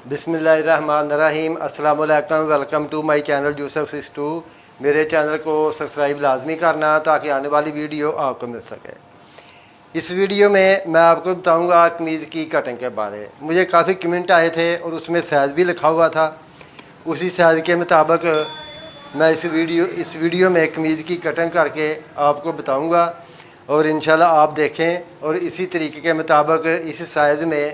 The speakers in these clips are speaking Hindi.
बिस्मिल्लाहिर्रहमानिर्रहीम। अस्सलाम वालेकुम। Welcome to my channel Yusuf सिस्टू। मेरे चैनल को सब्सक्राइब लाजमी करना ताकि आने वाली वीडियो आपको मिल सके। इस वीडियो में मैं आपको बताऊंगा कमीज़ की कटिंग के बारे। मुझे काफ़ी कमेंट आए थे और उसमें साइज़ भी लिखा हुआ था। उसी साइज़ के मुताबिक मैं इस वीडियो में कमीज़ की कटिंग करके आपको बताऊंगा और इंशाल्लाह आप देखें और इसी तरीके के मुताबिक इस साइज़ में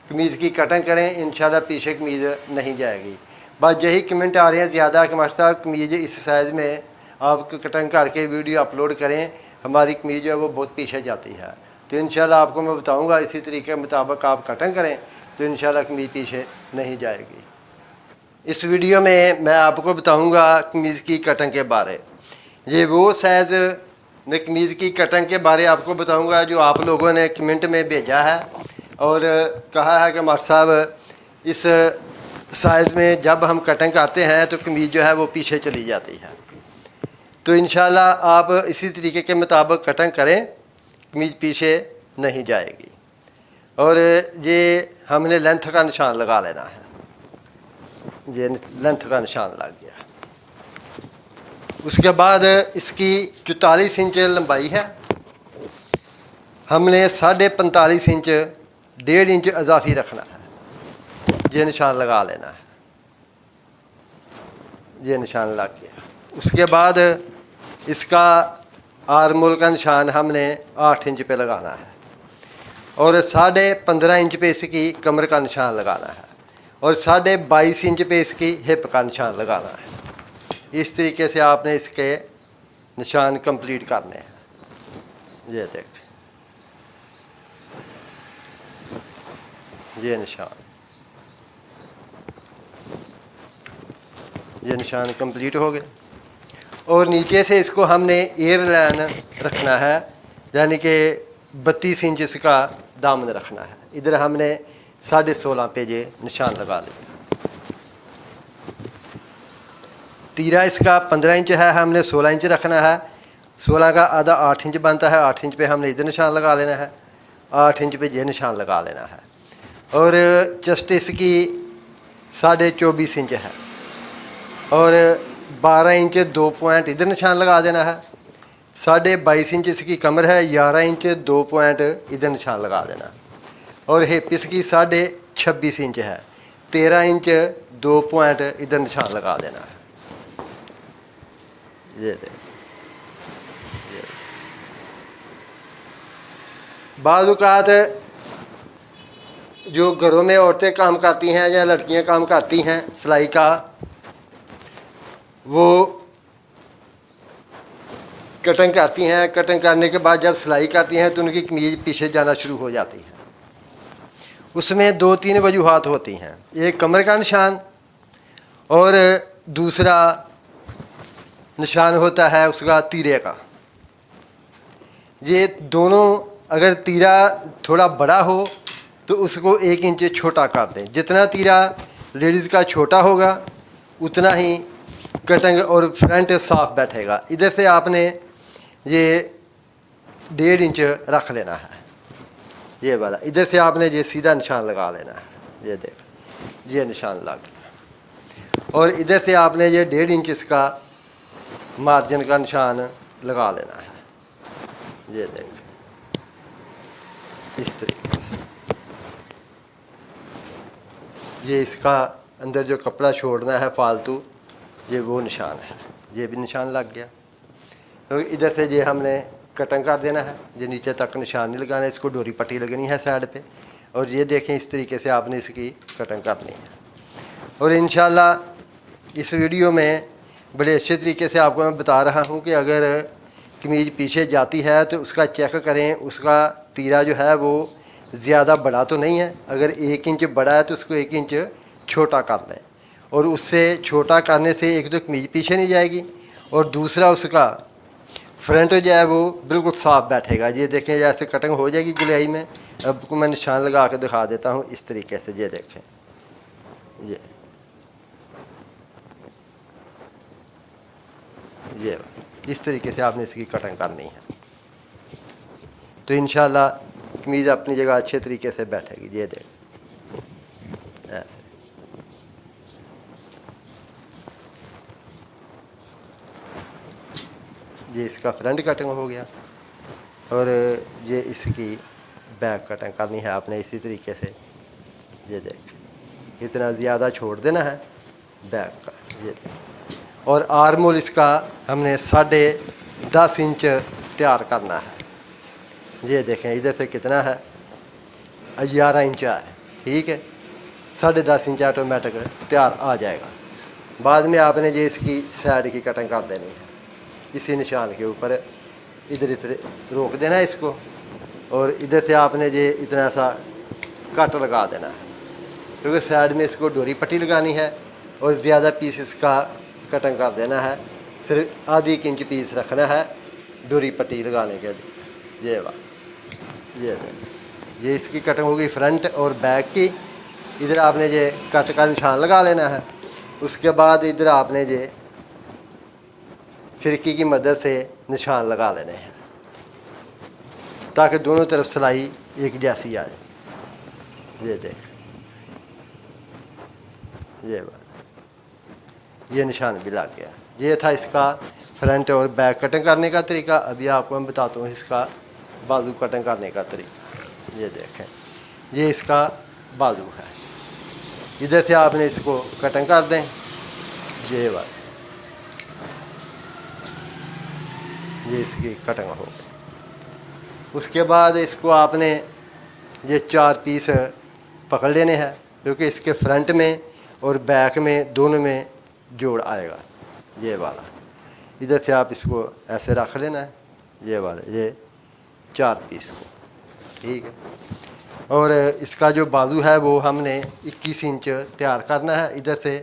कमीज़ की कटिंग करें। इंशाल्लाह पीछे कमीज़ नहीं जाएगी। बस यही कमेंट आ रहे हैं ज़्यादा कि मास्टर साहब कमीज़ इस साइज़ में आप कटिंग करके वीडियो अपलोड करें, हमारी कमीज़ जो है वो बहुत पीछे जाती है। तो इंशाल्लाह आपको मैं बताऊंगा इसी तरीके के मुताबिक आप कटिंग करें तो इंशाल्लाह कमीज़ पीछे नहीं जाएगी। इस वीडियो में मैं आपको बताऊंगा कमीज़ की कटिंग के बारे। ये वो साइज़ में कमीज़ की कटिंग के बारे आपको बताऊंगा जो आप लोगों ने कमेंट में भेजा है और कहा है कि मास्टर साहब इस साइज़ में जब हम कटिंग करते हैं तो कमीज़ जो है वो पीछे चली जाती है। तो इंशाल्लाह आप इसी तरीके के मुताबिक कटिंग करें, कमीज़ पीछे नहीं जाएगी। और ये हमने लेंथ का निशान लगा लेना है। ये लेंथ का निशान लग गया। उसके बाद इसकी 44 इंच लंबाई है। हमने 45.5 इंच 1.5 इंच इजाफी रखना है। ये निशान लगा लेना है। ये निशान लग गया। उसके बाद इसका आर्मोल का निशान हमने 8 इंच पे लगाना है और 15.5 इंच पे इसकी कमर का निशान लगाना है और 22.5 इंच पे इसकी हिप का निशान लगाना है। इस तरीके से आपने इसके निशान कंप्लीट करने हैं। ये देख, ये निशान कंप्लीट हो गए। और नीचे से इसको हमने एयर लाइन रखना है, यानी कि 32 इंच इसका दामन रखना है। इधर हमने 16.5 पे ये निशान लगा लिया। तीरा इसका 15 इंच है, हमने 16 इंच रखना है। 16 का आधा 8 इंच बनता है। 8 इंच पे हमने इधर निशान लगा लेना है। 8 इंच पे ये निशान लगा लेना है। और चेस्ट इसकी 24.5 इंच है और 12 इंच 2 पॉइंट इधर निशान लगा देना है। 22.5 इंच इसकी कमर है। 11 इंच 2 पॉइंट इधर निशान लगा देना। और हिप इसकी 26.5 इंच है। 13 इंच 2 पॉइंट इधर निशान लगा देना है। ये देख, बाज़ औक़ात जो घरों में औरतें काम करती हैं या लड़कियां काम करती हैं सिलाई का, वो कटिंग करती हैं। कटिंग करने के बाद जब सिलाई करती हैं तो उनकी कमीज़ पीछे जाना शुरू हो जाती है। उसमें 2-3 वजूहात होती हैं। एक कमर का निशान और दूसरा निशान होता है उसका तीरे का। ये दोनों, अगर तीरा थोड़ा बड़ा हो तो उसको 1 इंच छोटा कर दें। जितना तीरा लेडीज़ का छोटा होगा उतना ही कटिंग और फ्रंट साफ बैठेगा। इधर से आपने ये 1.5 इंच रख लेना है। ये वाला इधर से आपने ये सीधा निशान लगा लेना है। ये देख, ये निशान लग गया। और इधर से आपने ये 1.5 इंच इसका मार्जिन का निशान लगा लेना है। ये देख, इस तरीके से ये इसका अंदर जो कपड़ा छोड़ना है फालतू, ये वो निशान है। ये भी निशान लग गया। तो इधर से ये हमने कटिंग कर देना है। ये नीचे तक निशान नहीं लगाना, इसको डोरी पट्टी लगनी है साइड पे। और ये देखें, इस तरीके से आपने इसकी कटिंग करनी है। और इंशाल्लाह इस वीडियो में बड़े अच्छे तरीके से आपको मैं बता रहा हूँ कि अगर कमीज़ पीछे जाती है तो उसका चेक करें। उसका तीरा जो है वो ज़्यादा बड़ा तो नहीं है। अगर 1 इंच बड़ा है तो उसको 1 इंच छोटा कर लें। और उससे छोटा करने से एक तो कमीज़ पीछे नहीं जाएगी और दूसरा उसका फ्रंट जो है वो बिल्कुल साफ बैठेगा। ये देखें, जैसे कटिंग हो जाएगी गुलाई में। अब को मैं निशान लगा के दिखा देता हूँ इस तरीके से। ये देखें, ये इस तरीके से आपने इसकी कटिंग करनी है। तो इंशाल्लाह कमीज़ अपनी जगह अच्छे तरीके से बैठेगी। ये देख, ऐसे। ये इसका फ्रंट कटिंग हो गया और ये इसकी बैक कटिंग करनी है आपने इसी तरीके से। ये देख इतना ज़्यादा छोड़ देना है बैक का। ये देख और आर्म होल इसका हमने 10.5 इंच तैयार करना है। ये देखें इधर से कितना है 11 इंच है, ठीक है। 10.5 इंच ऑटोमेटिक तैयार आ जाएगा। बाद में आपने ये इसकी साइड की कटिंग कर देनी है इसी निशान के ऊपर। इधर इधर रोक देना है इसको और इधर से आपने ये इतना सा कट लगा देना है, क्योंकि साइड में इसको डोरी पट्टी लगानी है और ज़्यादा पीस इसका कटिंग कर देना है। सिर्फ आधी इंच पीस रखना है डोरी पट्टी लगाने के लिए। ये इसकी कटिंग होगी फ्रंट और बैक की। इधर आपने ये कट का निशान लगा लेना है। उसके बाद इधर आपने ये फिरकी की मदद से निशान लगा लेने हैं ताकि दोनों तरफ सिलाई एक जैसी आ जाए। ये देख ये निशान भी लग गया। ये था इसका फ्रंट और बैक कटिंग करने का तरीका। अभी आपको मैं बताता हूँ इसका बाजू कटिंग करने का तरीका। ये देखें ये इसका बाजू है। इधर से आपने इसको कटिंग कर दें। ये बात ये इसकी कटिंग हो गई। उसके बाद इसको आपने ये 4 पीस पकड़ लेने हैं, क्योंकि इसके फ्रंट में और बैक में दोनों में जोड़ आएगा। ये वाला इधर से आप इसको ऐसे रख लेना है। ये वाला ये 4 पीस को, ठीक है। और इसका जो बाजू है वो हमने 21 इंच तैयार करना है। इधर से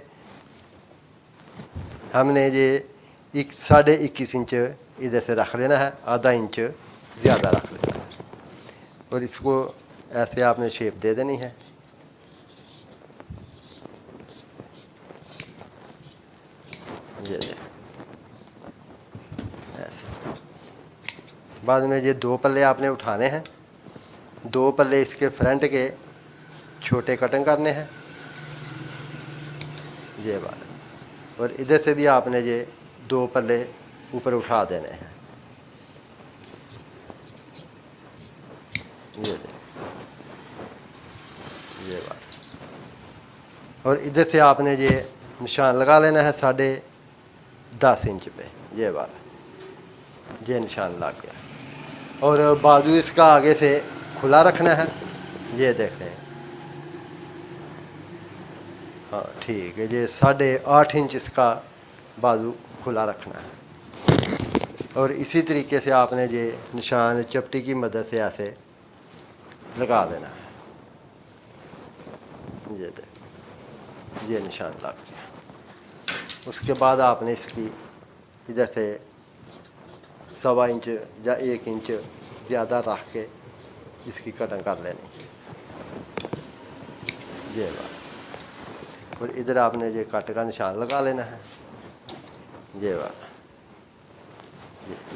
हमने ये 21.5 इंच इधर से रख लेना है, आधा इंच ज़्यादा रख लेना है और इसको ऐसे आपने शेप दे देनी है। ये ऐसे। बाद में ये 2 पल्ले आपने उठाने हैं। 2 पल्ले इसके फ्रंट के छोटे कटिंग करने हैं। ये बात और इधर से भी आपने ये 2 पल्ले ऊपर उठा देने हैं। ये बात और इधर से आपने ये निशान लगा लेना है 10.5 इंच पे। ये वाला ये निशान लग गया और बाजू इसका आगे से खुला रखना है। ये देखें, हाँ ठीक है। ये 8.5 इंच इसका बाजू खुला रखना है और इसी तरीके से आपने ये निशान चपटी की मदद से ऐसे लगा देना है। ये देख ये निशान लग गया। उसके बाद आपने इसकी इधर से 1.25 इंच या 1 इंच ज़्यादा रख के इसकी कटिंग कर लेनी। ये बात और इधर आपने ये कट का निशान लगा लेना है। ये बात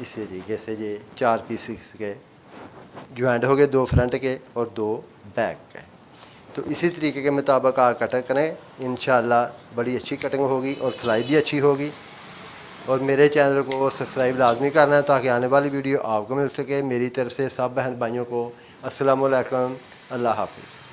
इसी तरीके से ये 4 पीस के ज्वाइंट हो गए, 2 फ्रंट के और 2 बैक के। तो इसी तरीके के मुताबिक आप कटिंग करें, इंशाल्लाह बड़ी अच्छी कटिंग होगी और सिलाई भी अच्छी होगी। और मेरे चैनल को सब्सक्राइब लाजमी करना है ताकि आने वाली वीडियो आपको मिल सके। मेरी तरफ से सब बहन भाइयों को अस्सलाम वालेकुम, अल्लाह हाफ़िज़।